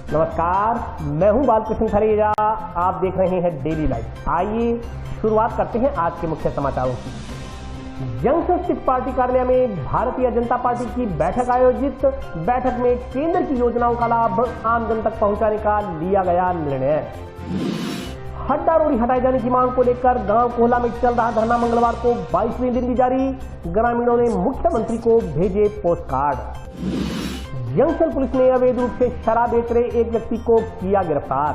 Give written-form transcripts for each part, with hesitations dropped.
नमस्कार, मैं हूं बालकृष्ण खरेजा। आप देख रहे हैं डेली लाइफ। आइए शुरुआत करते हैं आज के मुख्य समाचारों की। जंक्शन स्थित पार्टी कार्यालय में भारतीय जनता पार्टी की बैठक आयोजित। बैठक में केंद्र की योजनाओं का लाभ आम जन तक पहुंचाने का लिया गया निर्णय। हड्डा रोड़ी हटाए जाने की मांग को लेकर गांव कोहला में चल रहा धरना मंगलवार को 22वें दिन भी जारी। ग्रामीणों ने मुख्यमंत्री को भेजे पोस्ट कार्ड। जंक्शन पुलिस ने अवैध रूप से शराब बेच रहे एक व्यक्ति को किया गिरफ्तार।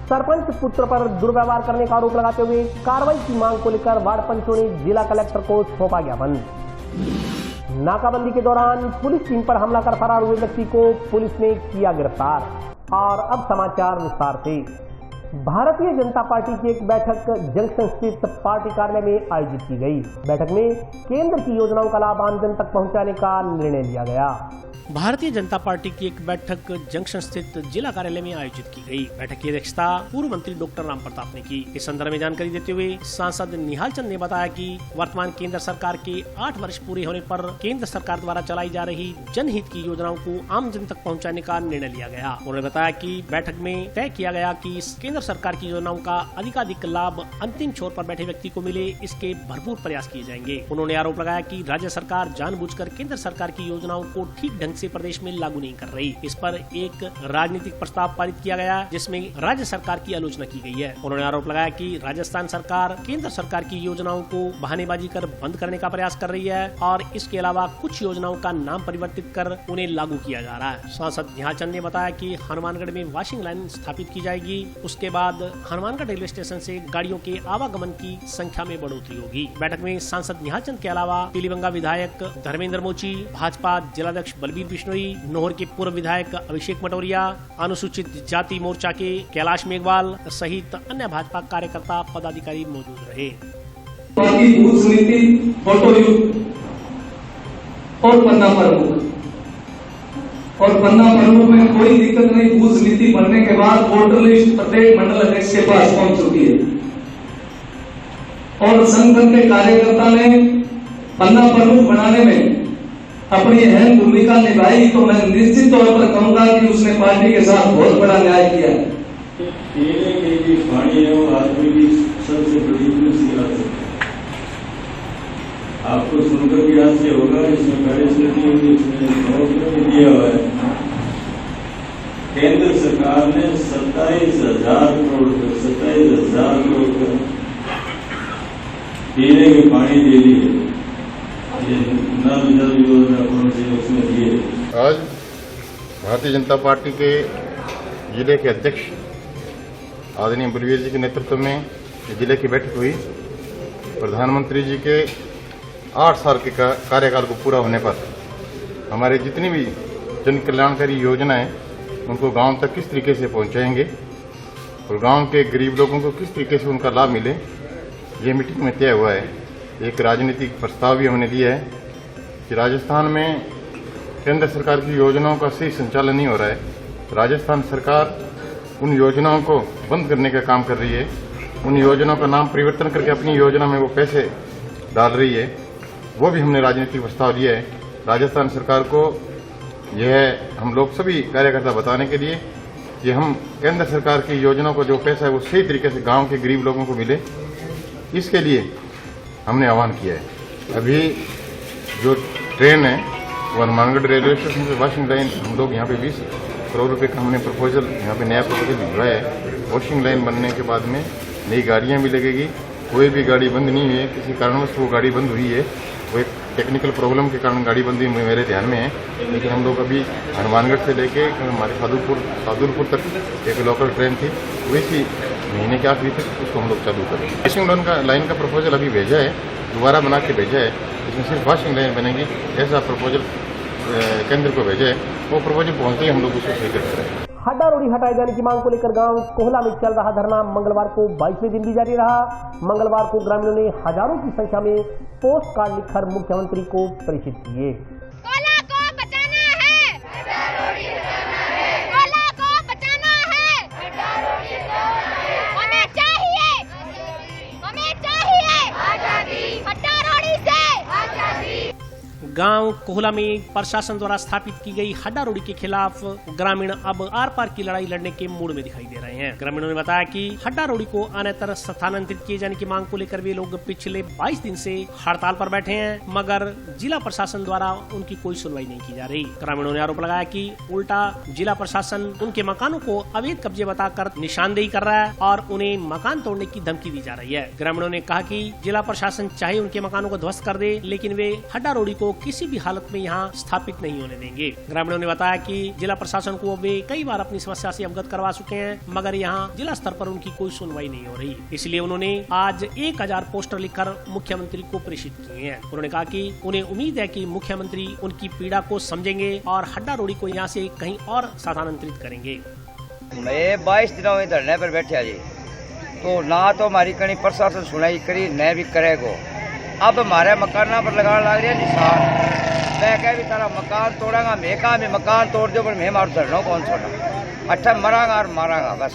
सरपंच पुत्र पर दुर्व्यवहार करने का आरोप लगाते हुए कार्रवाई की मांग को लेकर वार्ड पंचों ने जिला कलेक्टर को सौंपा ज्ञापन। नाकाबंदी के दौरान पुलिस टीम पर हमला कर फरार हुए व्यक्ति को पुलिस ने किया गिरफ्तार। और अब समाचार विस्तार से। भारतीय जनता पार्टी की एक बैठक जंक्शन स्थित पार्टी कार्यालय में आयोजित की गई। बैठक में केंद्र की योजनाओं का लाभ आम जन तक पहुंचाने का निर्णय लिया गया। भारतीय जनता पार्टी की एक बैठक जंक्शन स्थित जिला कार्यालय में आयोजित की गई। बैठक की अध्यक्षता पूर्व मंत्री डॉक्टर राम प्रताप ने की। इस संदर्भ में जानकारी देते हुए सांसद निहाल चंद ने बताया कि वर्तमान केंद्र सरकार के 8 वर्ष पूरे होने पर केंद्र सरकार द्वारा चलाई जा रही जनहित की योजनाओं को आम जन तक पहुँचाने का निर्णय लिया गया। उन्होंने बताया कि बैठक में तय किया गया कि केंद्र सरकार की योजनाओं का अधिकाधिक लाभ अंतिम छोर पर बैठे व्यक्ति को मिले, इसके भरपूर प्रयास किए जाएंगे। उन्होंने आरोप लगाया कि राज्य सरकार जानबूझकर केंद्र सरकार की योजनाओं को ठीक ढंग से प्रदेश में लागू नहीं कर रही। इस पर एक राजनीतिक प्रस्ताव पारित किया गया जिसमें राज्य सरकार की आलोचना की गई है। उन्होंने आरोप लगाया कि राजस्थान सरकार केंद्र सरकार की योजनाओं को बहानेबाजी कर बंद करने का प्रयास कर रही है और इसके अलावा कुछ योजनाओं का नाम परिवर्तित कर उन्हें लागू किया जा रहा है। सांसद निहाल चंद ने बताया कि हनुमानगढ़ में वॉशिंग लाइन स्थापित की जाएगी। उसके बाद हनुमानगढ़ रेलवे स्टेशन से गाड़ियों के आवागमन की संख्या में बढ़ोतरी होगी। बैठक में सांसद निहाल चंद के अलावा पीलीबंगा विधायक धर्मेंद्र मोची, भाजपा जिलाध्यक्ष बलबीर बिश्नोई, नोहर के पूर्व विधायक अभिषेक मटोरिया, अनुसूचित जाति मोर्चा के कैलाश मेघवाल सहित अन्य भाजपा कार्यकर्ता पदाधिकारी मौजूद रहे। बूथ समिति, फोटो युक्त और पन्ना प्रमुख में कोई दिक्कत नहीं। बूथ समिति बनने के बाद वोटर लिस्ट प्रत्येक मंडल अध्यक्ष के पास पहुंच चुकी है और संगठन के कार्यकर्ता ने पन्ना प्रमुख बनाने में अपनी अहम भूमिका निभाई, तो मैं निश्चित तौर पर कहूंगा कि उसने पार्टी के साथ बहुत बड़ा न्याय किया है। पीने के लिए पानी है वो आदमी की सबसे बड़ी मुसीबत है। आपको सुनकर भी हास्य होगा, इसमें बारिश नहीं होगी, इसमें दिया हुआ है। केंद्र सरकार ने 27,000 करोड़ का पीने के पानी दे दिए। आज भारतीय जनता पार्टी के जिले के अध्यक्ष आदरणीय बलबीर जी के नेतृत्व में जिले की बैठक हुई। प्रधानमंत्री जी के 8 साल के कार्यकाल को पूरा होने पर हमारे जितनी भी जन कल्याणकारी योजनाएं उनको गांव तक किस तरीके से पहुंचाएंगे और गांव के गरीब लोगों को किस तरीके से उनका लाभ मिले, ये मीटिंग में तय हुआ है। एक राजनीतिक प्रस्ताव भी हमने दिया है कि राजस्थान में केंद्र सरकार की योजनाओं का सही संचालन नहीं हो रहा है। राजस्थान सरकार उन योजनाओं को बंद करने का काम कर रही है। उन योजनाओं का नाम परिवर्तन करके अपनी योजना में वो पैसे डाल रही है। वो भी हमने राजनीतिक प्रस्ताव दिया है राजस्थान सरकार को। यह हम लोग सभी कार्यकर्ता बताने के लिए कि हम केंद्र सरकार की योजनाओं का जो पैसा है वो सही तरीके से गाँव के गरीब लोगों को मिले, इसके लिए हमने आह्वान किया है। अभी जो ट्रेन है वो हनुमानगढ़ रेलवे स्टेशन से वॉशिंग लाइन हम लोग यहाँ पे 20 करोड़ रुपए का हमने प्रपोजल यहाँ पे नया प्रपोजल भिजवाया है। वॉशिंग लाइन बनने के बाद में नई गाड़ियाँ भी लगेगी। कोई भी गाड़ी बंद नहीं हुई है, किसी कारणवश वो गाड़ी बंद हुई है, वो एक टेक्निकल प्रॉब्लम के कारण गाड़ी बंद हुई मेरे ध्यान में है। लेकिन हम लोग अभी हनुमानगढ़ से लेके हमारे सादुलपुर तक एक लोकल ट्रेन थी, वैसी महीने के आखिरी तक उसको हम लोग चालू करें। वॉशिंग लाइन का प्रपोजल अभी भेजा है, दोबारा बना के भेजा है। इसमें सिर्फ वॉशिंग लाइन बनेगी ऐसा प्रपोजल केंद्र को भेजा है। वो प्रपोजल पहुंचते ही हम लोग उसको स्वीकृत करेंगे। हड्डा रोड़ी हटाए जाने की मांग को लेकर गांव कोहला में चल रहा धरना मंगलवार को 22वें दिन भी जारी रहा। मंगलवार को ग्रामीणों ने हजारों की संख्या में पोस्ट कार्ड लिखकर मुख्यमंत्री को प्रेषित किए। कोला को बचाना है, हड्डा रोड़ी हटाना है, कोला को बचाना है, हड्डा रोड़ी हटाना है, हमें चाहिए आजादी, हड्डा रोड़ी से आजादी। गांव गांव कोहला में प्रशासन द्वारा स्थापित की गई हड्डा रोडी के खिलाफ ग्रामीण अब आर पार की लड़ाई लड़ने के मूड में दिखाई दे रहे हैं। ग्रामीणों ने बताया कि हड्डा रोडी को अन्यत्र स्थानांतरित किए जाने की मांग को लेकर वे लोग पिछले 22 दिन से हड़ताल पर बैठे हैं, मगर जिला प्रशासन द्वारा उनकी कोई सुनवाई नहीं की जा रही। ग्रामीणों ने आरोप लगाया कि उल्टा जिला प्रशासन उनके मकानों को अवैध कब्जे बताकर निशानदेही कर रहा है और उन्हें मकान तोड़ने की धमकी दी जा रही है। ग्रामीणों ने कहा कि जिला प्रशासन चाहे उनके मकानों को ध्वस्त कर दे, लेकिन वे हड्डा रोडी को किसी भी हालत में यहाँ स्थापित नहीं होने देंगे। ग्रामीणों ने बताया कि जिला प्रशासन को वे कई बार अपनी समस्या से अवगत करवा चुके हैं, मगर यहाँ जिला स्तर पर उनकी कोई सुनवाई नहीं हो रही। इसलिए उन्होंने आज 1000 पोस्टर लिखकर मुख्यमंत्री को प्रेषित किए हैं। उन्होंने कहा कि उन्हें उम्मीद है कि मुख्यमंत्री उनकी पीड़ा को समझेंगे और हड्डा रोडी को यहाँ से कहीं और स्थानांतरित करेंगे। मैं 22 दिनों में धरने पर बैठा जी, तो ना तो हमारी कहीं प्रशासन सुनाई करी न भी करेगो। अब हमारे मकान पर लगाने लग रहे निशान। मैं कह भी तारा मकान तोड़ांगा, मैं कहा भी मकान तोड़ दो, पर मैं मार धरना कौन छोड़ा अच्छा मरांगा और मारांगा बस।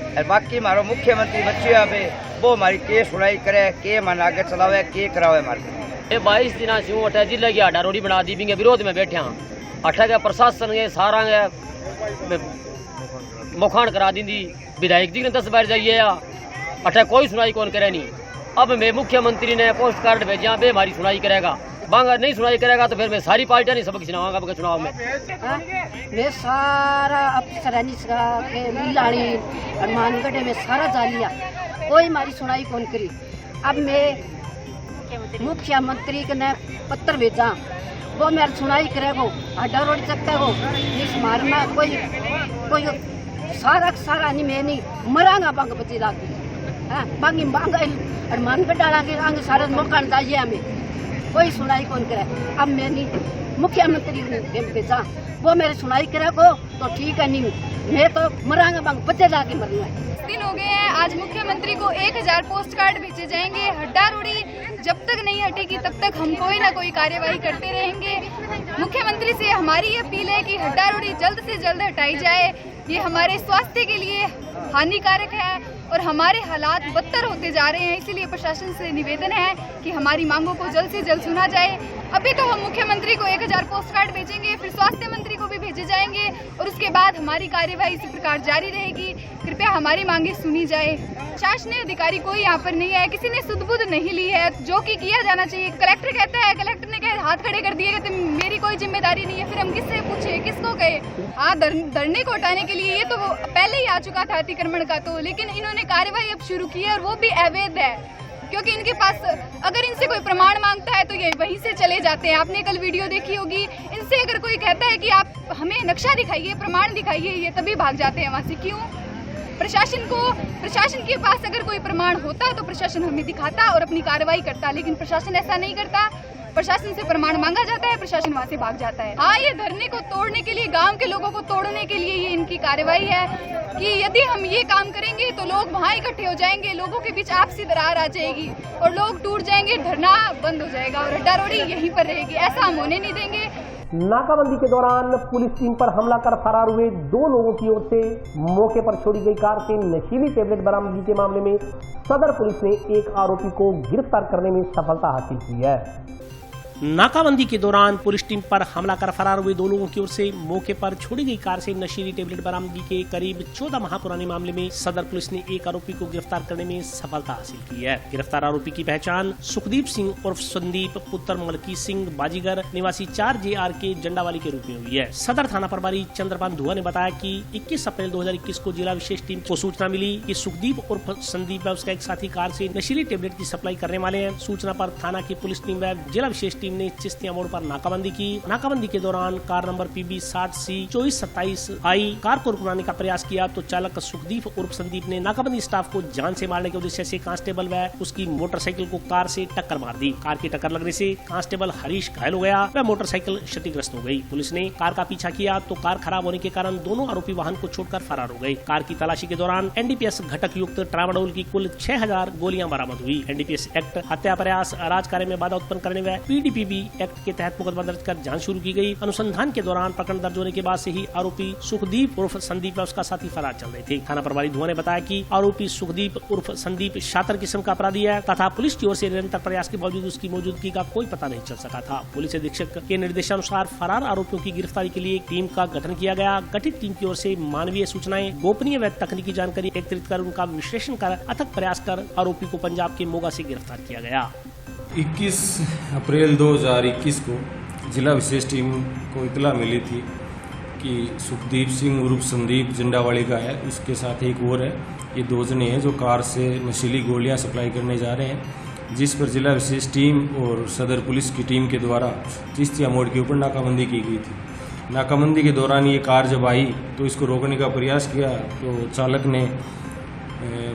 और बाकी हमारा मुख्यमंत्री बच्चे अभी वो हमारी के सुनाई करे, के मन आगे चलावे, के करावे हमारे। ये 22 दिन से अठा जिले की हड्डा रोडी बना दी भी विरोध में बैठे हैं। अठा के प्रशासन के सारा मोखान करा दी विधायक जी ने 10 बार जाइए, अठा कोई सुनाई कौन करे नहीं। अब मैं मुख्यमंत्री ने पोस्ट कार्ड भेजा, बे हमारी सुनाई करेगा, बांगा नहीं सुनाई करेगा तो फिर मैं सारी पार्टियां नहीं सबक सुनाऊंगा चुनाव में। मैं सारा अफसरानी मिलानी हनुमानगढ़ में सारा जा लिया, कोई हमारी सुनाई कौन करी। अब मैं मुख्यमंत्री ने पत्र भेजा, वो मेरी सुनाई करेगो, हड्डा रोड सकते हो इस मारना कोई सारा नहीं, मैं नहीं मरांगा बांग बची लागी बांगी बांग हनुमानगढ़ डालांगे आगे सारा मकान चाहिए हमें, कोई सुनाई कौन करे। अब मैं नहीं मुख्यमंत्री ने भेजा, वो मेरी सुनाई करेगो तो ठीक है, नहीं मैं तो मरांगा बांग बचे लाके मरना है। दिन हो गए हैं, आज मुख्यमंत्री को 1000 पोस्ट कार्ड भेजे जाएंगे। हड्डा रोडी जब तक नहीं हटेगी तब तक हम कोई ना कोई कार्यवाही करते रहेंगे। मुख्यमंत्री से हमारी अपील है कि हड्डा रोडी जल्द से जल्द हटाई जाए। ये हमारे स्वास्थ्य के लिए हानिकारक है और हमारे हालात बदतर होते जा रहे हैं, इसीलिए प्रशासन से निवेदन है कि हमारी मांगों को जल्द से जल्द सुना जाए। अभी तो हम मुख्यमंत्री को 1000 पोस्ट कार्ड भेजेंगे, फिर स्वास्थ्य मंत्री को भी भेजे जाएंगे और उसके बाद हमारी कार्यवाही इसी प्रकार जारी रहेगी। कृपया हमारी मांगे सुनी जाए। शासकीय अधिकारी कोई यहाँ पर नहीं है, किसी ने सुध बुध नहीं ली है, जो कि किया जाना चाहिए। कलेक्टर कहता है, कलेक्टर ने कहे हाथ खड़े कर दिए, कहते मेरी कोई जिम्मेदारी नहीं है, फिर हम किससे पूछे, किसको कहे। हाँ, धरने को हटाने के लिए ये तो पहले ही आ चुका था अतिक्रमण का, तो लेकिन इन्होंने कार्यवाही अब शुरू की है और वो भी अवैध है, क्योंकि इनके पास अगर इनसे कोई प्रमाण मांगता है तो ये वहीं से चले जाते हैं। आपने कल वीडियो देखी होगी, इनसे अगर कोई कहता है कि आप हमें नक्शा दिखाइए, प्रमाण दिखाइए, ये तभी भाग जाते हैं वहाँ से। क्यों? प्रशासन के पास अगर कोई प्रमाण होता तो प्रशासन हमें दिखाता और अपनी कार्रवाई करता, लेकिन प्रशासन ऐसा नहीं करता। प्रशासन से प्रमाण मांगा जाता है, प्रशासन वहाँ से भाग जाता है। हाँ, ये धरने को तोड़ने के लिए, गांव के लोगों को तोड़ने के लिए ये इनकी कार्रवाई है कि यदि हम ये काम करेंगे तो लोग वहाँ इकट्ठे हो जाएंगे, लोगों के बीच आपसी दरार आ जाएगी और लोग टूट जाएंगे, धरना बंद हो जाएगा और हड्डा रोडी यहीं पर रहेगी। ऐसा हम होने नहीं देंगे। नाकाबंदी के दौरान पुलिस टीम पर हमला कर फरार हुए 2 लोगों की ओर से मौके पर छोड़ी गई कार से नशीली टेबलेट बरामदगी के मामले में सदर पुलिस ने एक आरोपी को गिरफ्तार करने में सफलता हासिल की है। नाकाबंदी के दौरान पुलिस टीम पर हमला कर फरार हुए 2 लोगों की ओर से मौके पर छोड़ी गई कार से नशीली टेबलेट बरामदगी के करीब 14 माह पुराने मामले में सदर पुलिस ने एक आरोपी को गिरफ्तार करने में सफलता हासिल की है। गिरफ्तार आरोपी की पहचान सुखदीप सिंह उर्फ संदीप पुत्र मलकी सिंह बाजीगर निवासी 4 JR के जंडावाली के रूप में हुई है। सदर थाना प्रभारी चंद्रपाल धुआ ने बताया कि 21 अप्रैल 2021 को जिला विशेष टीम को सूचना मिली कि सुखदीप उर्फ संदीप व उसका एक साथी कार से नशीली टेबलेट की सप्लाई करने वाले हैं। सूचना पर थाना की पुलिस टीम व जिला विशेष टीम ने चिस्तिया मोड़ पर नाकाबंदी की। नाकाबंदी के दौरान car number PB 60C 2427I car को रुकवाने का प्रयास किया तो चालक सुखदीप उर्फ संदीप ने नाकाबंदी स्टाफ को जान से मारने के उद्देश्य से कांस्टेबल व उसकी मोटरसाइकिल को कार से टक्कर मार दी। कार की टक्कर लगने से कांस्टेबल हरीश घायल हो गया व मोटरसाइकिल क्षतिग्रस्त हो गई। पुलिस ने कार का पीछा किया तो कार खराब होने के कारण दोनों आरोपी वाहन को छोड़कर फरार हो गए। कार की तलाशी के दौरान NDPS घटक युक्त ट्रामाडोल की कुल 6000 गोलियां बरामद हुई। NDPS एक्ट हत्या प्रयास, अराजक कार्य में बाधा उत्पन्न करने व PDP एनडीपीवी एक्ट के तहत मुकदमा दर्ज कर जांच शुरू की गई। अनुसंधान के दौरान प्रकरण दर्ज होने के बाद से ही आरोपी सुखदीप उर्फ संदीप व उसका साथी फरार चल रहे थे। थाना प्रभारी धुआं ने बताया कि आरोपी सुखदीप उर्फ संदीप शातिर किस्म का अपराधी है तथा पुलिस की ओर से निरंतर प्रयास के बावजूद उसकी मौजूदगी का कोई पता नहीं चल सका था। पुलिस अधीक्षक के निर्देशानुसार फरार आरोपियों की गिरफ्तारी के लिए एक टीम का गठन किया गया। गठित टीम की ओर से मानवीय सूचनाएं, गोपनीय व तकनीकी जानकारी एकत्रित कर उनका विश्लेषण कर अथक प्रयास कर आरोपी को पंजाब के मोगा से गिरफ्तार किया गया। 21 अप्रैल 2021 को जिला विशेष टीम को इतला मिली थी कि सुखदीप सिंह उर्फ संदीप जंडावाड़ी का है, उसके साथ एक और है। ये 2 जने हैं जो कार से नशीली गोलियां सप्लाई करने जा रहे हैं, जिस पर जिला विशेष टीम और सदर पुलिस की टीम के द्वारा चिश्तिया मोड़ के ऊपर नाकाबंदी की गई थी। नाकाबंदी के दौरान ये कार जब आई तो इसको रोकने का प्रयास किया तो चालक ने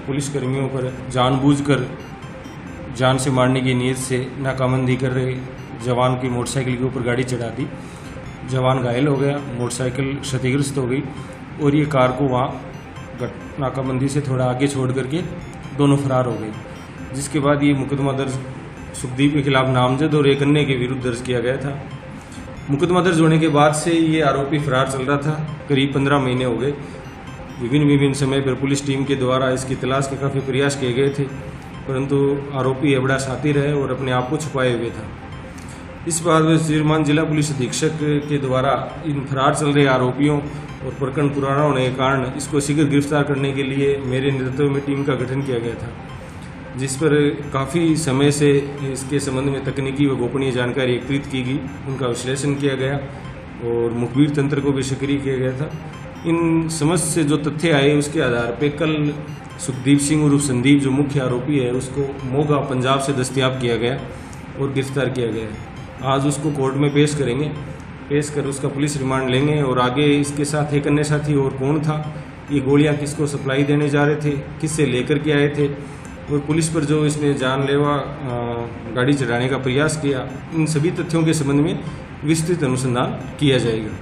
पुलिसकर्मियों पर जानबूझकर जान से मारने की नीयत से नाकाबंदी कर रहे जवान की मोटरसाइकिल के ऊपर गाड़ी चढ़ा दी। जवान घायल हो गया, मोटरसाइकिल क्षतिग्रस्त हो गई और ये कार को वहाँ नाकाबंदी से थोड़ा आगे छोड़ करके दोनों फरार हो गए। जिसके बाद ये मुकदमा दर्ज सुखदीप के खिलाफ नामजद और एक अन्य के विरुद्ध दर्ज किया गया था। मुकदमा दर्ज होने के बाद से ये आरोपी फरार चल रहा था। करीब 15 महीने हो गए। विभिन्न समय पर पुलिस टीम के द्वारा इसकी तलाश के काफ़ी प्रयास किए गए थे, परंतु आरोपी बड़ा शातिर है और अपने आप को छुपाए हुए था। इस बार श्रीमान जिला पुलिस अधीक्षक के द्वारा इन फरार चल रहे आरोपियों और प्रकरण पुराना होने के कारण इसको शीघ्र गिरफ्तार करने के लिए मेरे नेतृत्व में टीम का गठन किया गया था, जिस पर काफ़ी समय से इसके संबंध में तकनीकी व गोपनीय जानकारी एकत्रित की गई, उनका विश्लेषण किया गया और मुखबिर तंत्र को भी सक्रिय किया गया था। इन समस्त से जो तथ्य आए उसके आधार पर कल सुखदीप सिंह उर्फ संदीप जो मुख्य आरोपी है उसको मोगा पंजाब से दस्तयाब किया गया और गिरफ्तार किया गया है। आज उसको कोर्ट में पेश करेंगे, पेश कर उसका पुलिस रिमांड लेंगे और आगे इसके साथ एक अन्य साथी और कौन था, ये गोलियां किसको सप्लाई देने जा रहे थे, किससे लेकर के आए थे और पुलिस पर जो इसने जानलेवा गाड़ी चढ़ाने का प्रयास किया, इन सभी तथ्यों के संबंध में विस्तृत अनुसंधान किया जाएगा।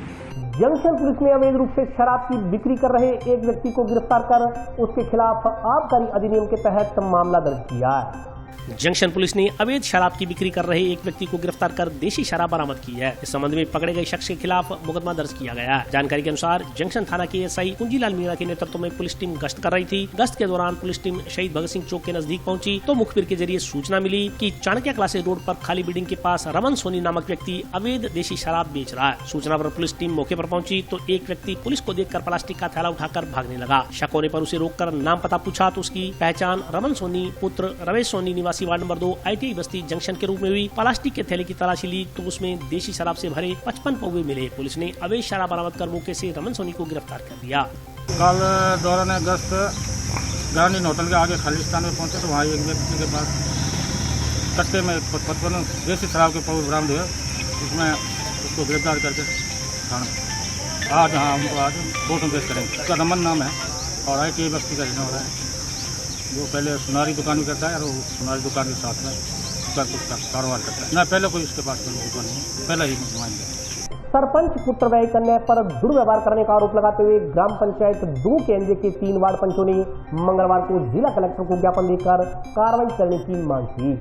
जंक्शन पुलिस ने अवैध रूप से शराब की बिक्री कर रहे एक व्यक्ति को गिरफ्तार कर उसके खिलाफ आबकारी अधिनियम के तहत मामला दर्ज किया है। जंक्शन पुलिस ने अवैध शराब की बिक्री कर रहे एक व्यक्ति को गिरफ्तार कर देशी शराब बरामद की है। इस संबंध में पकड़े गए शख्स के खिलाफ मुकदमा दर्ज किया गया है। जानकारी के अनुसार जंक्शन थाना के एसआई कुंजीलाल मीणा के नेतृत्व में पुलिस टीम गश्त कर रही थी। गश्त के दौरान पुलिस टीम शहीद भगत सिंह चौक के नजदीक पहुंची तो मुखबिर के जरिए सूचना मिली कि चाणक्य क्लासेस रोड पर खाली बिल्डिंग के पास रमन सोनी नामक व्यक्ति अवैध देशी शराब बेच रहा है। सूचना पर पुलिस टीम मौके पर पहुंची तो एक व्यक्ति पुलिस को देखकर प्लास्टिक का थैला उठाकर भागने लगा। शक होने पर उसे रोककर नाम पता पूछा तो उसकी पहचान रमन सोनी पुत्र रमेश सोनी निवासी वार्ड नंबर 2 ITI बस्ती जंक्शन के रूप में हुई। प्लास्टिक के थैले की तलाशी ली तो उसमें देशी शराब से भरे 55 पौवे मिले। पुलिस ने अवैध शराब बरामद कर मौके से रमन सोनी को गिरफ्तार कर दिया। कल दौरान अगस्त गांधी होटल के आगे खालिस्तान में पहुंचे तो वहाँ एक व्यक्ति के पास कट्टे में 55 देशी शराब के पौवे बरामद हुए। उसमें उसको गिरफ्तार करके आज कोर्ट में पेश करेंगे। उसका रमन नाम है और ITI बस्ती का रहने वाला है। वो पहले सुनारी दुकान भी करता है और सुनारी दुकान के साथ में उसका कुछ कारोबार करता है। ना पहले कोई उसके पास दुकान नहीं, पहले ही घुमाएंगे। सरपंच पुत्र व्यय कन्या पर दुर्व्यवहार करने का आरोप लगाते हुए ग्राम पंचायत 2 के एनजे के 3 वार्ड पंचों ने मंगलवार को जिला कलेक्टर को ज्ञापन देकर कार्रवाई करने की मांग की।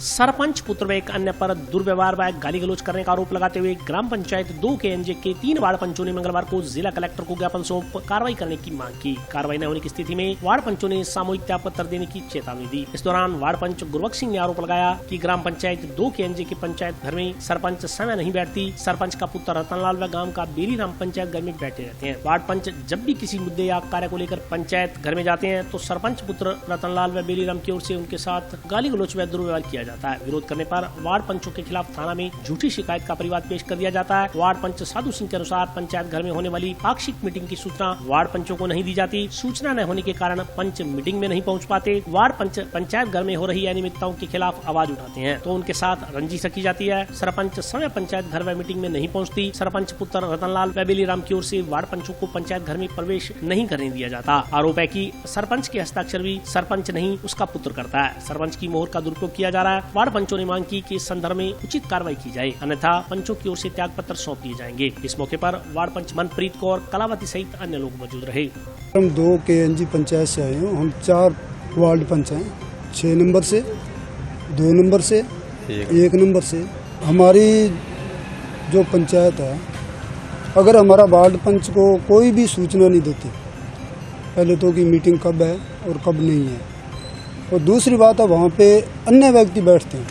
सरपंच पुत्र व एक अन्य पर दुर्व्यवहार व गाली गलौज करने का आरोप लगाते हुए ग्राम पंचायत 2 के एनजे के 3 वार्ड पंचों ने मंगलवार को जिला कलेक्टर को ज्ञापन सौंप कार्रवाई करने की मांग की। कार्रवाई न होने की स्थिति में वार्ड पंचों ने सामूहिक त्यागपत्र देने की चेतावनी दी। इस दौरान वार्ड पंच गुरबख्श सिंह ने आरोप लगाया कि ग्राम पंचायत 2 के एनजे के पंचायत घर में सरपंच समय नहीं बैठती। सरपंच का पुत्र रतनलाल व गांव का बेलीराम पंचायत घर में बैठे रहते हैं। वार्ड पंच जब भी किसी मुद्दे या कार्य को लेकर पंचायत घर में जाते हैं तो सरपंच पुत्र रतनलाल व बेलीराम की ओर से उनके साथ गाली गलौज व दुर्व्यवहार किया जाता है। विरोध करने पर वार्ड पंचों के खिलाफ थाना में झूठी शिकायत का परिवाद पेश कर दिया जाता है। वार्ड पंच साधु सिंह के अनुसार पंचायत घर में होने वाली पाक्षिक मीटिंग की सूचना वार्ड पंचों को नहीं दी जाती। सूचना न होने के कारण पंच मीटिंग में नहीं पहुंच पाते। वार्ड पंच पंचायत घर में हो रही अनियमितताओं के खिलाफ आवाज उठाते हैं तो उनके साथ रंजिश रखी जाती है। सरपंच समय पंचायत घर व मीटिंग में नहीं पहुंचती। सरपंच पुत्र रतनलाल व बेलीराम की ओर से वार्ड पंचों को पंचायत घर में प्रवेश नहीं करने दिया जाता। आरोप है कि सरपंच के हस्ताक्षर भी सरपंच नहीं उसका पुत्र करता है। सरपंच की मोहर का दुरुपयोग किया जा रहा है। वार्ड पंचों ने मांग की कि इस संदर्भ में उचित कार्रवाई की जाए, अन्यथा पंचों की ओर से त्याग पत्र सौंप दिए जाएंगे। इस मौके पर वार्ड पंच मनप्रीत कौर, कलावती सहित अन्य लोग मौजूद रहे। हम 2 के एनजी पंचायत से आए हूँ। हम 4 वार्ड पंच हैं, 6 नंबर से, 2 नंबर से, 1 नंबर से हमारी जो पंचायत है, अगर हमारा वार्ड पंच को कोई भी सूचना नहीं देती, पहले तो कि मीटिंग कब है और कब नहीं है, और दूसरी बात है वहाँ पे अन्य व्यक्ति बैठते हैं।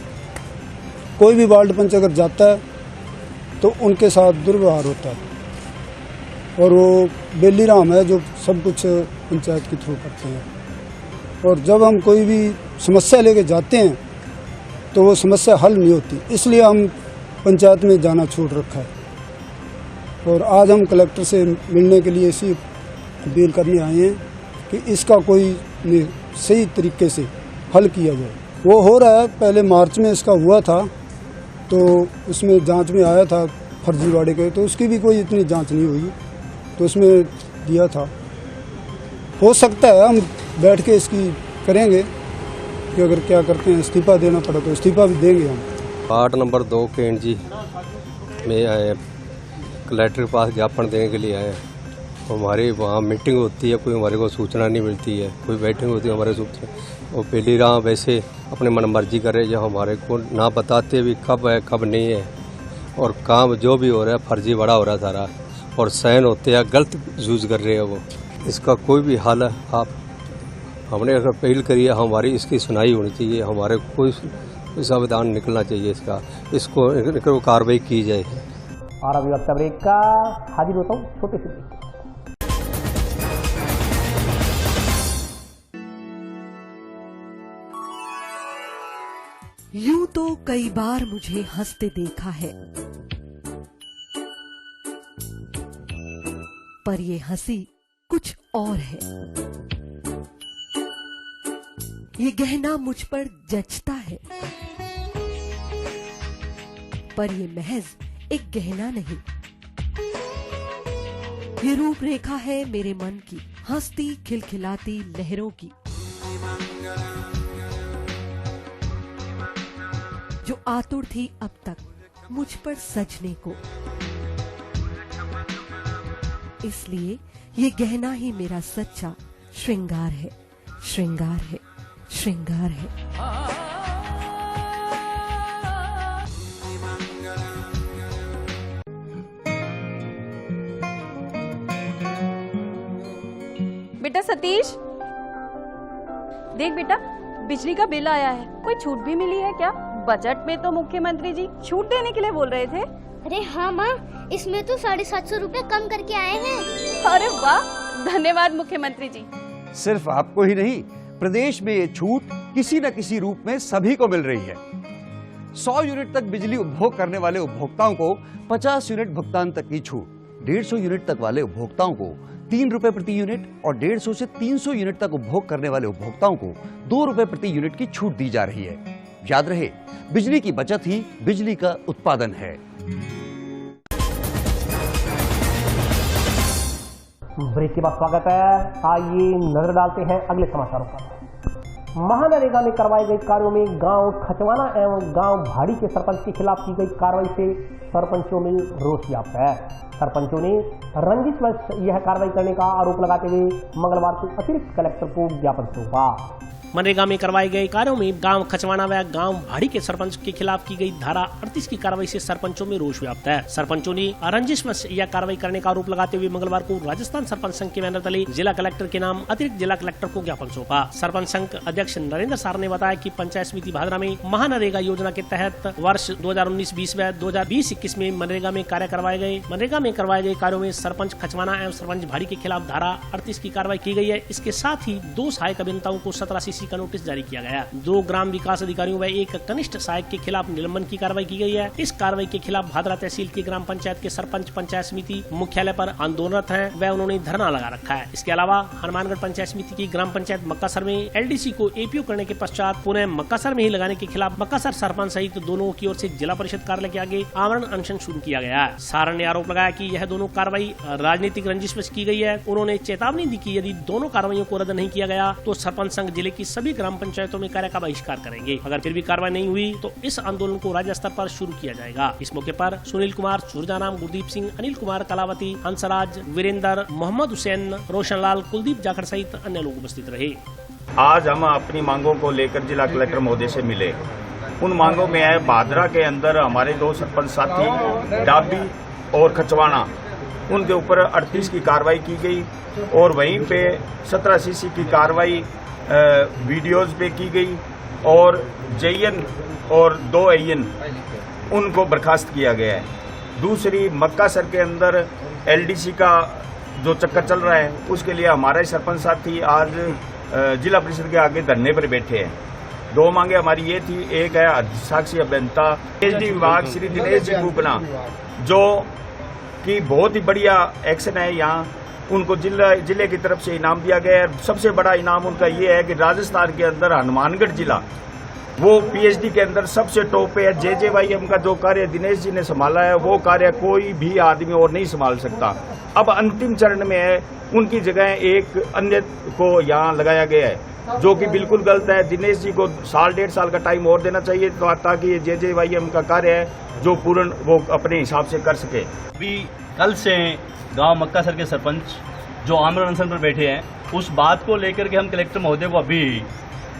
कोई भी वार्ड पंच अगर जाता है तो उनके साथ दुर्व्यवहार होता है, और वो बेली राम है जो सब कुछ पंचायत के थ्रू करते हैं। और जब हम कोई भी समस्या लेके जाते हैं तो वो समस्या हल नहीं होती, इसलिए हम पंचायत में जाना छोड़ रखा है। और आज हम कलेक्टर से मिलने के लिए इसी अपील करने आए हैं कि इसका कोई सही तरीके से हल किया जाए। वो हो रहा है, पहले मार्च में इसका हुआ था तो उसमें जांच में आया था फर्जीवाड़े के, तो उसकी भी कोई इतनी जांच नहीं हुई, तो उसमें दिया था। हो सकता है हम बैठ के इसकी करेंगे कि अगर क्या करते हैं, इस्तीफा देना पड़ा तो इस्तीफा भी देंगे हम। वार्ड नंबर 2 KNG में आए हैं, कलेक्टर के पास ज्ञापन देने के लिए आए हैं। हमारी वहाँ मीटिंग होती है, कोई हमारे को सूचना नहीं मिलती है, कोई बैठिंग होती है हमारे सूचना, और बेली राम वैसे अपने मन मर्जी कर रहे, जो हमारे को ना बताते भी कब है कब नहीं है, और काम जो भी हो रहा है फर्जी बड़ा हो रहा है सारा, और सहन होते हैं गलत यूज कर रहे हैं वो। इसका कोई भी हल है, आप हमने अगर अपील करी है, हमारी इसकी सुनाई होनी चाहिए, हमारे कोई संविधान निकलना चाहिए इसको कार्रवाई की जाए। और अभी वक्त ब्रेक का हाजिर होता हूँ छोटे से ब्रेक। यूं तो कई बार मुझे हंसते देखा है, पर ये हंसी कुछ और है। ये गहना मुझ पर जचता है, पर ये महज एक गहना नहीं, ये रूपरेखा है मेरे मन की, हंसती खिलखिलाती लहरों की, जो आतुर थी अब तक मुझ पर सजने को। इसलिए ये गहना ही मेरा सच्चा श्रृंगार है, श्रृंगार है, श्रृंगार है। बेटा सतीश, देख बेटा, बिजली का बिल आया है, कोई छूट भी मिली है क्या? बजट में तो मुख्यमंत्री जी छूट देने के लिए बोल रहे थे। अरे हाँ माँ, इसमें तो 750 रुपए कम करके आए हैं। अरे वाह, धन्यवाद मुख्यमंत्री जी। सिर्फ आपको ही नहीं, प्रदेश में ये छूट किसी न किसी रूप में सभी को मिल रही है। 100 यूनिट तक बिजली उपभोग करने वाले उपभोक्ताओं को 50 यूनिट भुगतान तक की छूट, 150 यूनिट तक वाले उपभोक्ताओं को 3 रुपए प्रति यूनिट, और 150 से 300 यूनिट तक उपभोग करने वाले उपभोक्ताओं को 2 रुपए प्रति यूनिट की छूट दी जा रही है। याद रहे, बिजली की बचत ही बिजली का उत्पादन है। ब्रेक के बाद स्वागत है। आइए नजर डालते हैं अगले समाचारों पर। महानरेगा में करवाए गए कार्यों में गांव खचवाना एवं गांव भाड़ी के सरपंच के खिलाफ की गई कार्रवाई से सरपंचों में रोष व्याप्त है। सरपंचों ने रंजिशवश यह कार्रवाई करने का आरोप लगाते हुए मंगलवार को अतिरिक्त कलेक्टर को ज्ञापन सौंपा। मनरेगा में करवाए गए कार्यों में गांव खचवाना व गांव भाड़ी के सरपंच के खिलाफ की गई धारा 38 की कार्रवाई से सरपंचों में रोष व्याप्त है। सरपंचों ने रंजिशवश यह कार्रवाई करने का आरोप लगाते हुए मंगलवार को राजस्थान सरपंच संघ के बैनर तले जिला कलेक्टर के नाम अतिरिक्त जिला कलेक्टर को ज्ञापन सौंपा। सरपंच संघ अध्यक्ष नरेंद्र सार ने बताया कि पंचायत समिति भादरा में महानरेगा योजना के तहत वर्ष 2019-20 व 2020-21 में मनरेगा में कार्य करवाए गए। मनरेगा में करवाए गए कार्यों में सरपंच खचवाना एवं सरपंच भाड़ी के खिलाफ धारा 38 की कार्रवाई की गई है। इसके साथ ही 2 सहायक अभियंताओं को 17 CC का नोटिस जारी किया गया। 2 ग्राम विकास अधिकारियों व 1 कनिष्ठ सहायक के खिलाफ निलंबन की कार्रवाई की गई है। इस कार्रवाई के खिलाफ भादरा तहसील की ग्राम पंचायत के सरपंच पंचायत समिति मुख्यालय पर आंदोलनरत हैं व उन्होंने धरना लगा रखा है। इसके अलावा हनुमानगढ़ पंचायत समिति की ग्राम पंचायत मक्कासर में LDC को APO करने के पश्चात पुनः मक्कासर में ही लगाने के खिलाफ मक्कासर सरपंच सहित दोनों की ओर से जिला परिषद कार्यालय के आगे आमरण अनशन शुरू किया गया है। सारण ने आरोप लगाया कि यह दोनों कार्रवाई राजनीतिक रंजिश में की गई है। उन्होंने चेतावनी दी कि यदि दोनों कार्रवाइयों को रद्द नहीं किया गया तो सरपंच संघ जिले की सभी ग्राम पंचायतों में कार्य का बहिष्कार करेंगे। अगर फिर भी कार्रवाई नहीं हुई तो इस आंदोलन को राज्य स्तर पर शुरू किया जाएगा। इस मौके पर सुनील कुमार, सुरजाराम, गुरदीप सिंह, अनिल कुमार, कलावती, हंसराज, वीरेंद्र, मोहम्मद हुसैन, रोशनलाल, कुलदीप जाखड़ सहित अन्य लोग उपस्थित रहे। आज हम अपनी मांगों को लेकर जिला कलेक्टर महोदय से मिले। उन मांगों में है भादरा के अंदर हमारे 2 सरपंच साथी डाबी और खचवाना, उनके ऊपर 38 की कार्रवाई की गई और वहीं पे 17 सीसी की कार्रवाई वीडियोज पे की गई और जेएन और 2 एएन उनको बर्खास्त किया गया है। दूसरी मक्कासर के अंदर एलडीसी का जो चक्कर चल रहा है उसके लिए हमारे सरपंच साथी आज जिला परिषद के आगे धरने पर बैठे हैं। 2 मांगे हमारी ये थी, एक है साक्षी अभियंता पीएचडी विभाग श्री दिनेश जी गुपना, जो कि बहुत ही बढ़िया एक्शन है यहाँ, उनको जिले की तरफ से इनाम दिया गया है। सबसे बड़ा इनाम उनका ये है कि राजस्थान के अंदर हनुमानगढ़ जिला वो पीएचडी के अंदर सबसे टॉप पे है। जेजेवाईएम का जो कार्य दिनेश जी ने संभाला है वो कार्य कोई भी आदमी और नहीं संभाल सकता। अब अंतिम चरण में है, उनकी जगह एक अन्य को यहाँ लगाया गया है जो कि बिल्कुल गलत है। दिनेश जी को 1.5 साल का टाइम और देना चाहिए ताकि ये जेजेवाईएम का कार्य है जो पूर्ण वो अपने हिसाब से कर सके। अभी कल से गांव मक्कासर के सरपंच जो आमरण अनशन पर बैठे हैं, उस बात को लेकर के हम कलेक्टर महोदय को अभी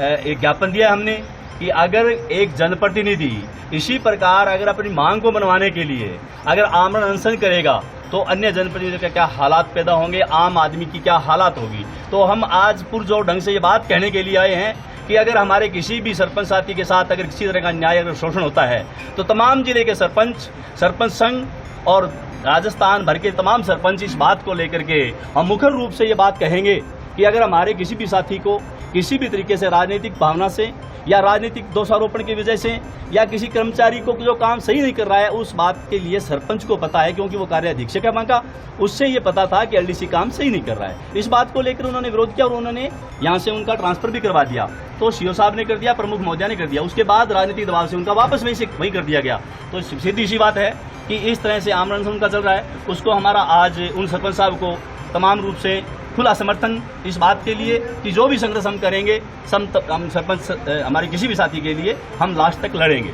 एक ज्ञापन दिया हमने कि अगर एक जनप्रतिनिधि इसी प्रकार अगर अपनी मांग को मनवाने के लिए अगर आमरण अनशन करेगा तो अन्य जनप्रतिनिधियों के क्या हालात पैदा होंगे, आम आदमी की क्या हालात होगी। तो हम आज पुरजोर ढंग से ये बात कहने के लिए आए हैं कि अगर हमारे किसी भी सरपंच साथी के साथ अगर किसी तरह का न्याय अगर शोषण होता है तो तमाम जिले के सरपंच संघ और राजस्थान भर के तमाम सरपंच इस बात को लेकर के हम मुखर रूप से ये बात कहेंगे कि अगर हमारे किसी भी साथी को किसी भी तरीके से राजनीतिक भावना से या राजनीतिक दोषारोपण की वजह से या किसी कर्मचारी को जो काम सही नहीं कर रहा है, उस बात के लिए सरपंच को पता है क्योंकि वो कार्य अधीक्षक है वहाँ का, उससे ये पता था कि एलडीसी काम सही नहीं कर रहा है। इस बात को लेकर उन्होंने विरोध किया और उन्होंने यहाँ से उनका ट्रांसफर भी करवा दिया। तो सीओ साहब ने कर दिया, प्रमुख महोदय ने कर दिया, उसके बाद राजनीतिक दबाव से उनका वापस वही कर दिया गया। तो सीधी सी बात है कि इस तरह से आमरण अनशन का चल रहा है, उसको हमारा आज उन सरपंच साहब को तमाम रूप से खुला समर्थन इस बात के लिए कि जो भी संघर्ष हम करेंगे हम सरपंच हमारे किसी भी साथी के लिए हम लास्ट तक लड़ेंगे।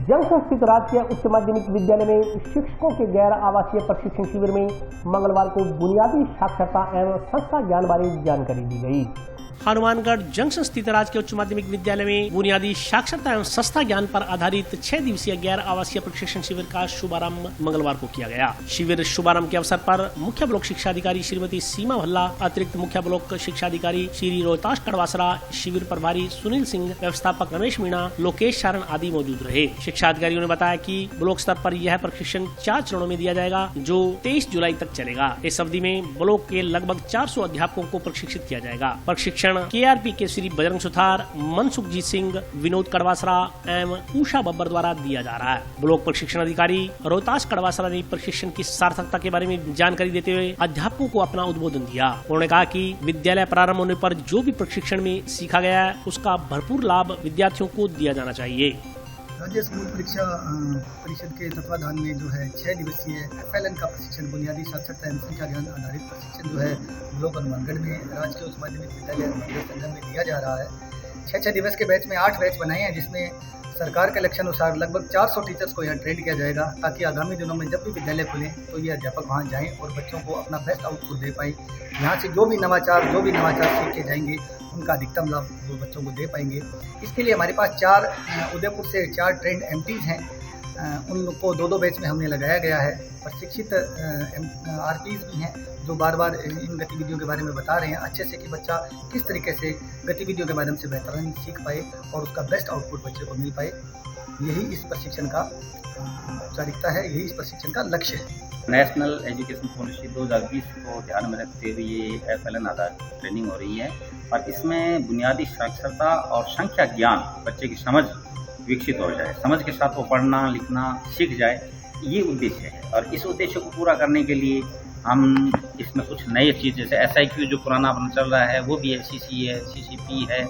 जंक्शन स्थित राजकीय उच्च माध्यमिक विद्यालय में शिक्षकों के गैर आवासीय प्रशिक्षण शिविर में मंगलवार को बुनियादी साक्षरता एवं संस्था ज्ञान बारे जानकारी दी गई। हनुमानगढ़ जंक्शन स्थित राजकीय उच्च माध्यमिक विद्यालय में बुनियादी साक्षरता एवं संस्था ज्ञान पर आधारित 6 दिवसीय गैर आवासीय प्रशिक्षण शिविर का शुभारंभ मंगलवार को किया गया। शिविर शुभारंभ के अवसर पर मुख्य ब्लॉक शिक्षा अधिकारी श्रीमती सीमा भल्ला, अतिरिक्त मुख्य ब्लॉक शिक्षा अधिकारी श्री रोहतास कड़वासरा, शिविर प्रभारी सुनील सिंह, व्यवस्थापक रमेश मीणा, लोकेश सारण आदि मौजूद रहे। शिक्षा अधिकारियों ने बताया कि ब्लॉक स्तर पर यह प्रशिक्षण 4 चरणों में दिया जाएगा जो 23 जुलाई तक चलेगा। इस अवधि में ब्लॉक के लगभग 400 अध्यापकों को प्रशिक्षित किया जाएगा। प्रशिक्षण केआरपी के श्री बजरंग सुथार, मनसुखजीत सिंह, विनोद कड़वासरा एवं उषा बब्बर द्वारा दिया जा रहा है। ब्लॉक प्रशिक्षण अधिकारी रोहतास कड़वासरा ने प्रशिक्षण की सार्थकता के बारे में जानकारी देते हुए अध्यापकों को अपना उद्बोधन दिया। उन्होंने कहा कि विद्यालय प्रारंभ होने पर जो भी प्रशिक्षण में सीखा गया है उसका भरपूर लाभ विद्यार्थियों को दिया जाना चाहिए। राज्य स्कूल परीक्षा परिषद के तत्वाधान में जो है 6 दिवसीय FLN का प्रशिक्षण बुनियादी साक्षरता एवं संख्या ज्ञान आधारित प्रशिक्षण जो है ब्लॉक हनुमानगढ़ में राजकीय उच्च माध्यमिक विद्यालय हनुमानगढ़ संगम में दिया जा रहा है। 6 दिवस के बैच में 8 बैच बनाए हैं जिसमें सरकार के लक्ष्य अनुसार लगभग 400 टीचर्स को यहाँ ट्रेन किया जाएगा ताकि आगामी दिनों में जब भी विद्यालय खुले तो ये अध्यापक वहाँ जाएं और बच्चों को अपना बेस्ट आउटपुट दे पाएँ। यहाँ से जो भी नवाचार सीख के जाएंगे उनका अधिकतम लाभ वो बच्चों को दे पाएंगे। इसके लिए हमारे पास 4 उदयपुर से 4 ट्रेंड MTs हैं, उनको 2-2 बैच में हमने लगाया गया है। प्रशिक्षित RPs भी हैं जो बार बार इन गतिविधियों के बारे में बता रहे हैं अच्छे से कि बच्चा किस तरीके से गतिविधियों के माध्यम से बेहतरीन सीख पाए और उसका बेस्ट आउटपुट बच्चे को मिल पाए। यही इस प्रशिक्षण का औपचारिकता है, यही इस प्रशिक्षण का लक्ष्य है। नेशनल एजुकेशन पॉलिसी 2020 को ध्यान में रखते हुए ये FLN आधारित ट्रेनिंग हो रही है और इसमें बुनियादी साक्षरता और संख्या ज्ञान बच्चे की समझ विकसित हो जाए, समझ के साथ वो पढ़ना लिखना सीख जाए, ये उद्देश्य है। और इस उद्देश्य को पूरा करने के लिए हम इसमें कुछ नई चीज़ जैसे SIQ जो पुराना चल रहा है वो भी है, CC है, CCP है,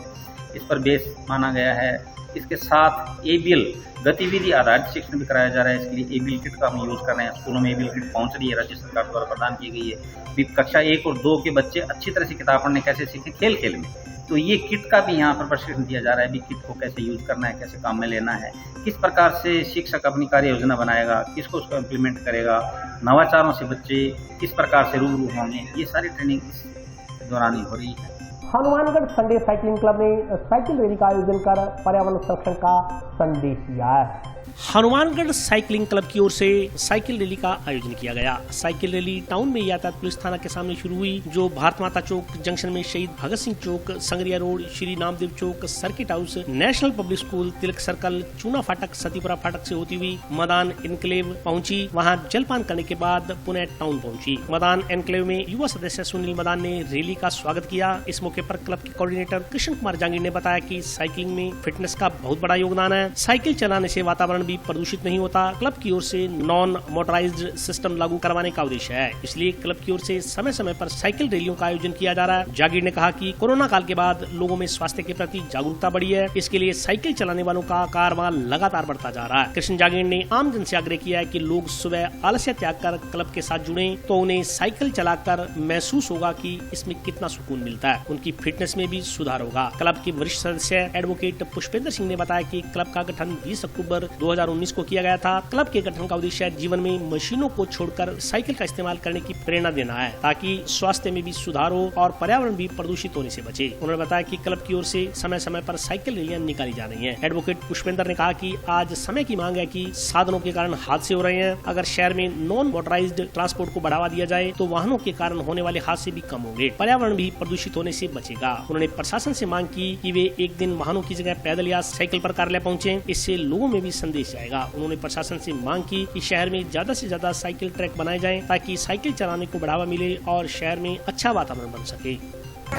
इस पर बेस माना गया है। इसके साथ ABL गतिविधि आधारित शिक्षण भी कराया जा रहा है। इसके लिए ABL किट का हम यूज़ कर रहे हैं। स्कूलों में ABL किट पहुंच रही है, राज्य सरकार द्वारा प्रदान की गई है। कक्षा 1 और 2 के बच्चे अच्छी तरह से किताब पढ़ने कैसे सीखे खेल खेल में, तो ये किट का भी यहाँ पर प्रशिक्षण दिया जा रहा है। भी किट को कैसे यूज़ करना है, कैसे काम में लेना है, किस प्रकार से शिक्षक अपनी कार्य योजना बनाएगा, किसको उसको इम्प्लीमेंट करेगा, नवाचारों से बच्चे किस प्रकार से रूबरू होंगे, ये सारी ट्रेनिंग इस दौरान ही हो रही है। हनुमानगढ़ संडे साइकिलिंग क्लब ने साइकिल रैली का आयोजन कर पर्यावरण संरक्षण का संदेश दिया है। हनुमानगढ़ साइकिलिंग क्लब की ओर से साइकिल रैली का आयोजन किया गया। साइकिल रैली टाउन में यातायात पुलिस थाना के सामने शुरू हुई, जो भारत माता चौक जंक्शन में शहीद भगत सिंह चौक, संगरिया रोड, श्री नामदेव चौक, circuit house, national public school, Tilak circle, चूना फाटक, सतीपुरा फाटक से होती हुई मदान एनक्लेव पहुंची। वहां जलपान करने के बाद पुनः टाउन पहुंची। मदान एनक्लेव में युवा सदस्य सुनील मदान ने रैली का स्वागत किया। इस मौके पर क्लब के कोऑर्डिनेटर कृष्ण कुमार जांगीर ने बताया कि साइकिलिंग में फिटनेस का बहुत बड़ा योगदान है। साइकिल चलाने से वातावरण भी प्रदूषित नहीं होता। क्लब की ओर से नॉन मोटराइज्ड सिस्टम लागू करवाने का उद्देश्य है, इसलिए क्लब की ओर से समय समय पर साइकिल रैलियों का आयोजन किया जा रहा है। जागीर ने कहा कि कोरोना काल के बाद लोगों में स्वास्थ्य के प्रति जागरूकता बढ़ी है, इसके लिए साइकिल चलाने वालों का कारवां लगातार बढ़ता जा रहा है। कृष्ण जागीर ने आम जन से आग्रह किया है कि लोग सुबह आलस्य त्याग कर क्लब के साथ जुड़े तो उन्हें साइकिल चलाकर महसूस होगा कि इसमें कितना सुकून मिलता है, उनकी फिटनेस में भी सुधार होगा। क्लब के वरिष्ठ सदस्य एडवोकेट पुष्पेंद्र सिंह ने बताया कि क्लब का गठन 20 अक्टूबर 2019 को किया गया था। क्लब के गठन का उद्देश्य जीवन में मशीनों को छोड़कर साइकिल का इस्तेमाल करने की प्रेरणा देना है, ताकि स्वास्थ्य में भी सुधार हो और पर्यावरण भी प्रदूषित होने से बचे। उन्होंने बताया कि क्लब की ओर से समय समय पर साइकिल रैलियां निकाली जा रही हैं। एडवोकेट पुष्पेंद्र ने कहा कि आज समय की मांग है कि साधनों के कारण हादसे हो रहे हैं। अगर शहर में नॉन मोटराइज्ड ट्रांसपोर्ट को बढ़ावा दिया जाए तो वाहनों के कारण होने वाले हादसे भी कम होंगे, पर्यावरण भी प्रदूषित होने से बचेगा। उन्होंने प्रशासन से मांग की कि वे एक दिन वाहनों की जगह पैदल या साइकिल पर कार्यालय पहुंचे, इससे लोगों में भी संदेश जाएगा। उन्होंने प्रशासन से मांग की कि शहर में ज्यादा से ज्यादा साइकिल ट्रैक बनाए जाएं, ताकि साइकिल चलाने को बढ़ावा मिले और शहर में अच्छा वातावरण बन सके।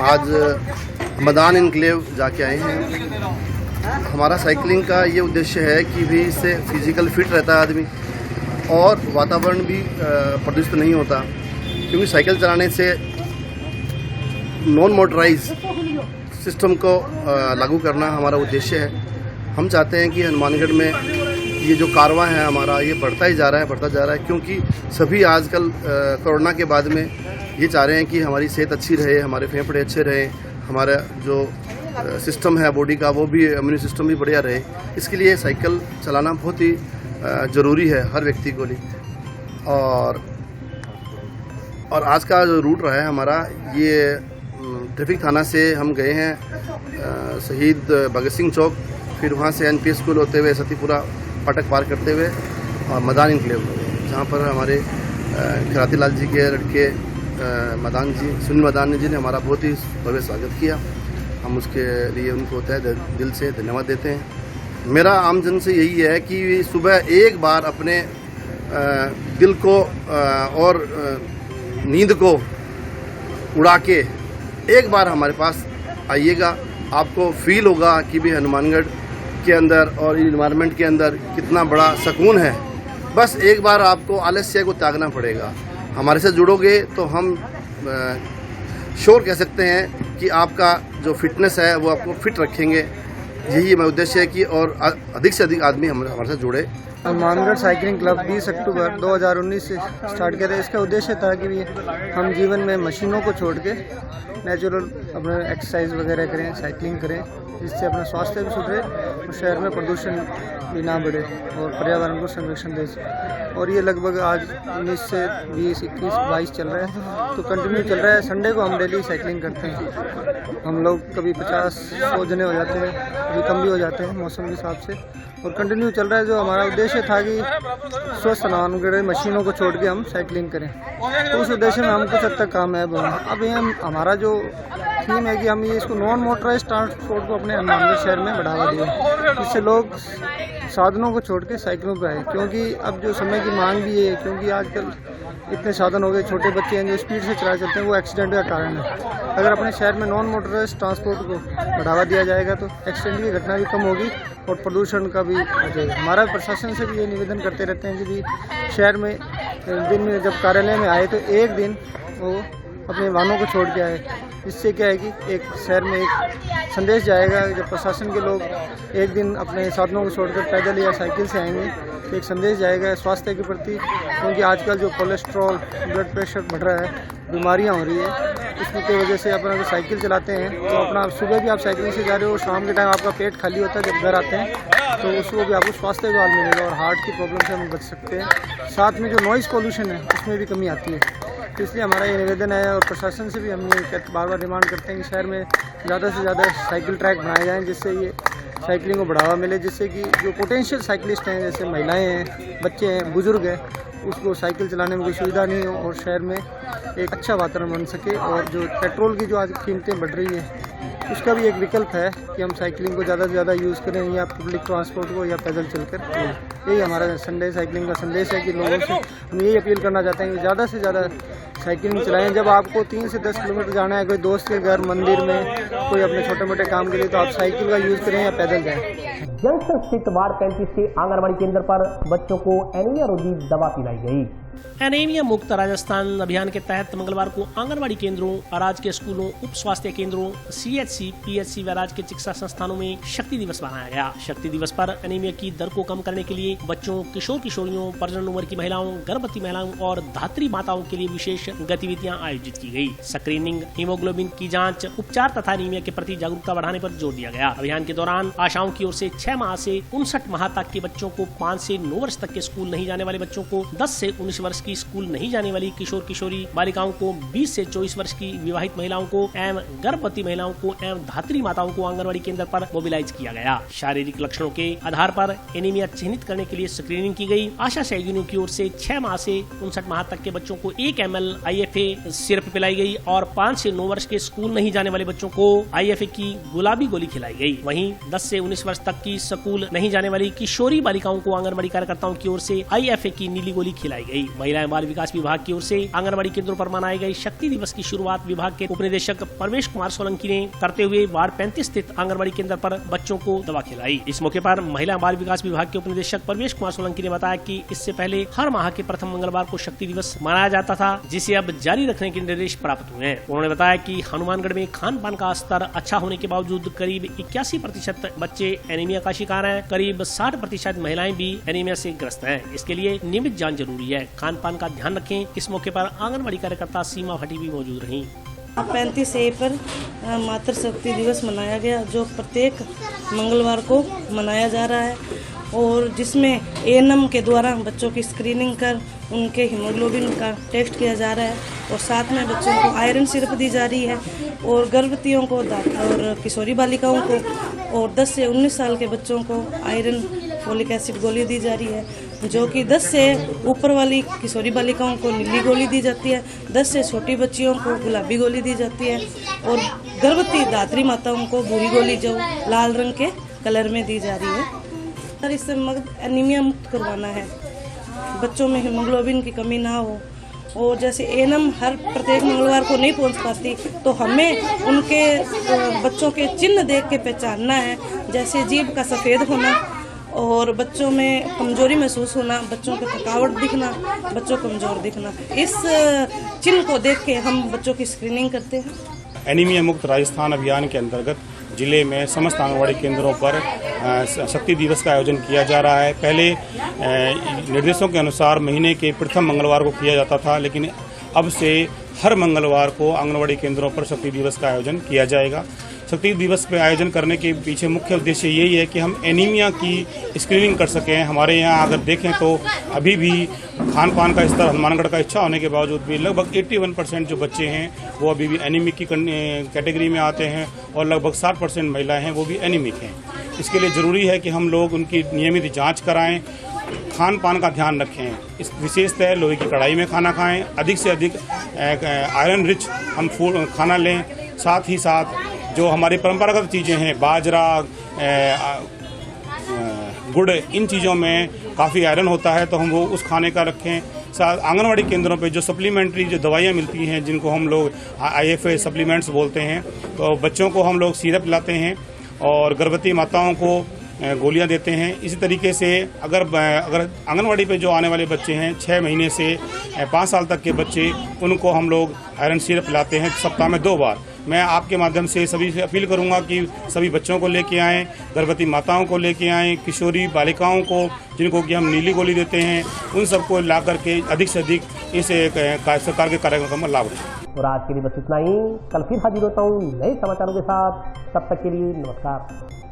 आज मदान एनक्लेव जाके आए हैं। हमारा साइकिलिंग का ये उद्देश्य है कि भी इससे फिजिकल फिट रहता है आदमी और वातावरण भी प्रदूषित नहीं होता, क्योंकि साइकिल चलाने से नॉन मोटराइज सिस्टम को लागू करना हमारा उद्देश्य है। हम चाहते हैं कि हनुमानगढ़ में ये जो कारवां है हमारा, ये बढ़ता ही जा रहा है, क्योंकि सभी आजकल कोरोना के बाद में ये चाह रहे हैं कि हमारी सेहत अच्छी रहे, हमारे फेफड़े अच्छे रहे, हमारा जो सिस्टम है बॉडी का वो भी, इम्यून सिस्टम भी बढ़िया रहे। इसके लिए साइकिल चलाना बहुत ही ज़रूरी है हर व्यक्ति को लिए। और आज का जो रूट रहा है हमारा, ये ट्रैफिक थाना से हम गए हैं शहीद भगत सिंह चौक, फिर वहाँ से NPS स्कूल होते हुए सतीपुरा फाटक पार करते हुए और मदान एनक्लेव, जहाँ पर हमारे खिराती लाल जी के लड़के मदान जी, सुनील मदान जी ने हमारा बहुत ही भव्य स्वागत किया। हम उसके लिए उनको दिल से धन्यवाद देते हैं। मेरा आम जन से यही है कि सुबह एक बार अपने दिल को और नींद को उड़ा के एक बार हमारे पास आइएगा। आपको फील होगा कि भी हनुमानगढ़ के अंदर और इन्वायरमेंट के अंदर कितना बड़ा सुकून है। बस एक बार आपको आलस्य को त्यागना पड़ेगा। हमारे से जुड़ोगे तो हम श्योर कह सकते हैं कि आपका जो फिटनेस है वो आपको फिट रखेंगे। यही हमारा उद्देश्य है कि और अधिक से अधिक आदमी हमारे साथ जुड़े। हनुमानगढ़ साइकिलिंग क्लब 20 अक्टूबर 2019 से स्टार्ट किया था। इसका उद्देश्य था कि हम जीवन में मशीनों को छोड़ के नेचुरल अपना एक्सरसाइज वगैरह करें, साइकिलिंग करें, जिससे अपना स्वास्थ्य भी सुधरे और शहर में प्रदूषण भी ना बढ़े और पर्यावरण को संरक्षण दे सके। और ये लगभग आज 19 से 20, 21, 22 चल रहा है, तो कंटिन्यू चल रहा है। संडे को हम डेली साइकिलिंग करते हैं। हम लोग कभी 50-100 जने हो जाते हैं, कभी कम भी हो जाते हैं मौसम के हिसाब से, और कंटिन्यू चल रहा है। जो हमारा उद्देश्य था कि स्वस्थ हनुमानगढ़ मशीनों को छोड़ के हम साइकिलिंग करें, तो उस उद्देश्य में हम कुछ हद तक कामयाब हुए। अब ये हमारा जो थीम है कि हम ये इसको नॉन मोटराइज ट्रांसपोर्ट को अपने हनुमानगढ़ शहर में बढ़ावा दिए, जिससे लोग साधनों को छोड़ के साइकिलों पर आए, क्योंकि अब जो समय की मांग भी है, क्योंकि आजकल इतने साधन हो गए, छोटे बच्चे हैं जो स्पीड से चला चलते हैं, वो एक्सीडेंट का कारण है। अगर अपने शहर में नॉन मोटराइज ट्रांसपोर्ट को बढ़ावा दिया जाएगा तो एक्सीडेंट की घटना भी कम होगी और प्रदूषण का भी बचेगा। हमारा प्रशासन से भी ये निवेदन करते रहते हैं कि भी शहर में दिन में जब कार्यालय में आए तो एक दिन वो अपने वाहनों को छोड़ के आए। इससे क्या है कि एक शहर में एक संदेश जाएगा, जब प्रशासन के लोग एक दिन अपने साधनों को छोड़कर पैदल या साइकिल से आएंगे तो एक संदेश जाएगा स्वास्थ्य के प्रति, क्योंकि आजकल जो कोलेस्ट्रॉल, ब्लड प्रेशर बढ़ रहा है, बीमारियां हो रही है, इसकी वजह से अपना अगर साइकिल चलाते हैं तो अपना सुबह भी आप साइकिल से जा रहे हो, शाम के टाइम आपका पेट खाली होता है, जब घर आते हैं तो उसको भी आपको स्वास्थ्य का लाभ मिलेगा और हार्ट की प्रॉब्लम से हम बच सकते हैं। साथ में जो नॉइज़ पोल्यूशन है उसमें भी कमी आती है। तो इसलिए हमारा ये निवेदन है और प्रशासन से भी हम ये बार बार डिमांड करते हैं कि शहर में ज़्यादा से ज़्यादा साइकिल ट्रैक बनाए जाएँ, जिससे ये साइकिलिंग को बढ़ावा मिले, जिससे कि जो पोटेंशियल साइकिलिस्ट हैं, जैसे महिलाएं हैं, बच्चे हैं, बुजुर्ग हैं, उसको साइकिल चलाने में कोई सुविधा नहीं हो और शहर में एक अच्छा वातावरण बन सके। और जो पेट्रोल की जो आज कीमतें बढ़ रही हैं, उसका भी एक विकल्प है कि हम साइकिलिंग को ज़्यादा से ज़्यादा यूज़ करें, या पब्लिक ट्रांसपोर्ट को, या पैदल चलकर। यही हमारा संडे साइकिलिंग का संदेश है कि लोगों से हम यही अपील करना चाहते हैं कि ज़्यादा से ज़्यादा साइकिलिंग चलाएं। जब आपको 3 से 10 किलोमीटर जाना है, कोई दोस्त के घर, मंदिर में, कोई अपने छोटे मोटे काम के लिए, तो आप साइकिल का यूज़ करें या पैदल जाएं। जंक्शन स्थित वार्ड 35 के आंगनबाड़ी केंद्र पर बच्चों को एनीमिया रोधी दवा पिलाई गई। एनीमिया मुक्त राजस्थान अभियान के तहत मंगलवार को आंगनबाड़ी केंद्रों, राजकीय स्कूलों, उप स्वास्थ्य केंद्रों, CHC, PHC व राजकीय चिकित्सा संस्थानों में शक्ति दिवस मनाया गया। शक्ति दिवस पर एनीमिया की दर को कम करने के लिए बच्चों, किशोर किशोरियों, प्रजनन उम्र की महिलाओं, गर्भवती महिलाओं और धात्री माताओं के लिए विशेष गतिविधियां आयोजित की गई। स्क्रीनिंग, हीमोग्लोबिन की जाँच, उपचार तथा एनीमिया के प्रति जागरूकता बढ़ाने पर जोर दिया गया। अभियान के दौरान आशाओं की ओर से 6 माह से 59 माह तक के बच्चों को, 5 से 9 वर्ष तक के स्कूल नहीं जाने वाले बच्चों को, 10 से 19 वर्ष की स्कूल नहीं जाने वाली किशोर किशोरी बालिकाओं को, 20 से 24 वर्ष की विवाहित महिलाओं को एवं गर्भवती महिलाओं को एवं धात्री माताओं को आंगनबाड़ी केंद्र पर मोबिलाइज किया गया। शारीरिक लक्षणों के आधार पर एनीमिया चिन्हित करने के लिए स्क्रीनिंग की गई। आशा सहयोगियों की ओर से 6 माह से 59 माह तक के बच्चों को 1 ml IFA सिरप पिलाई गई और 5 से 9 वर्ष के स्कूल नहीं जाने वाले बच्चों को IFA की गुलाबी गोली खिलाई गई। वहीं 10 से 19 वर्ष तक की स्कूल नहीं जाने वाली किशोरी बालिकाओं को आंगनबाड़ी कार्यकर्ताओं की ओर से IFA की नीली गोली खिलाई गई। महिला एवं बाल विकास विभाग की ओर से आंगनबाड़ी केंद्रों पर मनाए गए शक्ति दिवस की शुरुआत विभाग के उपनिदेशक परवेश कुमार सोलंकी ने करते हुए वार्ड 35 स्थित आंगनबाड़ी केंद्र पर बच्चों को दवा खिलाई। इस मौके पर महिला बाल विकास विभाग के उपनिदेशक परवेश कुमार सोलंकी ने बताया कि इससे पहले हर माह के प्रथम मंगलवार को शक्ति दिवस मनाया जाता था, जिसे अब जारी रखने के निर्देश प्राप्त हुए हैं। उन्होंने बताया कि हनुमानगढ़ में खान पान का स्तर अच्छा होने के बावजूद करीब 81% बच्चे एनीमिया का शिकार हैं। करीब 60% महिलाएं भी एनीमिया से ग्रस्त हैं। इसके लिए नियमित जांच जरूरी है। खान पान का ध्यान रखें। इस मौके पर आंगनबाड़ी कार्यकर्ता सीमा भट्टी भी मौजूद रहीं। 35A पर मातृशक्ति दिवस मनाया गया, जो प्रत्येक मंगलवार को मनाया जा रहा है और जिसमें ANM के द्वारा बच्चों की स्क्रीनिंग कर उनके हीमोग्लोबिन का टेस्ट किया जा रहा है और साथ में बच्चों को आयरन सिरप दी जा रही है और गर्भवतियों को और किशोरी बालिकाओं को और 10 से 19 साल के बच्चों को आयरन फोलिक एसिड गोली दी जा रही है, जो कि 10 से ऊपर वाली किशोरी बालिकाओं को नीली गोली दी जाती है, 10 से छोटी बच्चियों को गुलाबी गोली दी जाती है और गर्भवती धात्री माताओं को भूरी गोली जो लाल रंग के कलर में दी जा रही है। और इससे एनीमिया मुक्त करवाना है, बच्चों में हीमोग्लोबिन की कमी ना हो। और जैसे ANM हर प्रत्येक मंगलवार को नहीं पहुंच पाती, तो हमें उनके बच्चों के चिन्ह देख के पहचानना है, जैसे जीभ का सफ़ेद होना और बच्चों में कमजोरी महसूस होना, बच्चों को थकावट दिखना, बच्चों को कमजोर दिखना। इस चिन्ह को देख के हम बच्चों की स्क्रीनिंग करते हैं। एनीमिया मुक्त राजस्थान अभियान के अंतर्गत जिले में समस्त आंगनबाड़ी केंद्रों पर शक्ति दिवस का आयोजन किया जा रहा है। पहले निर्देशों के अनुसार महीने के प्रथम मंगलवार को किया जाता था, लेकिन अब से हर मंगलवार को आंगनबाड़ी केंद्रों पर शक्ति दिवस का आयोजन किया जाएगा। शक्ति दिवस पे आयोजन करने के पीछे मुख्य उद्देश्य यही है कि हम एनीमिया की स्क्रीनिंग कर सकें। हमारे यहाँ अगर देखें तो अभी भी खान पान का स्तर हनुमानगढ़ का अच्छा होने के बावजूद भी लगभग 81% जो बच्चे हैं वो अभी भी एनीमिक की कैटेगरी में आते हैं और लगभग 60% महिलाएं हैं वो भी एनीमिक हैं। इसके लिए ज़रूरी है कि हम लोग उनकी नियमित जाँच कराएँ, खान पान का ध्यान रखें। इस विशेषतः लोहे की कढ़ाई में खाना खाएं, अधिक से अधिक आयरन रिच हम फूड खाना लें। साथ ही साथ जो हमारी परंपरागत चीज़ें हैं, बाजरा, गुड़, इन चीज़ों में काफ़ी आयरन होता है, तो हम वो उस खाने का रखें। साथ आंगनवाड़ी केंद्रों पे जो सप्लीमेंट्री जो दवाइयाँ मिलती हैं, जिनको हम लोग IFA सप्लीमेंट्स बोलते हैं, तो बच्चों को हम लोग सिरप लाते हैं और गर्भवती माताओं को गोलियां देते हैं। इसी तरीके से अगर आंगनवाड़ी पे जो आने वाले बच्चे हैं 6 महीने से 5 साल तक के बच्चे, उनको हम लोग आयरन सिरप पिलाते हैं सप्ताह में 2 बार। मैं आपके माध्यम से सभी से अपील करूंगा कि सभी बच्चों को लेके आएँ, गर्भवती माताओं को लेके आएँ, किशोरी बालिकाओं को जिनको कि हम नीली गोली देते हैं, उन सबको ला करके अधिक से अधिक इस सरकार के कार्यक्रम का लाभ उठाएं। और आज के लिए बस इतना ही। कल फिर हाजिर होता हूँ नए समाचारों के साथ। तब तक के लिए नमस्कार।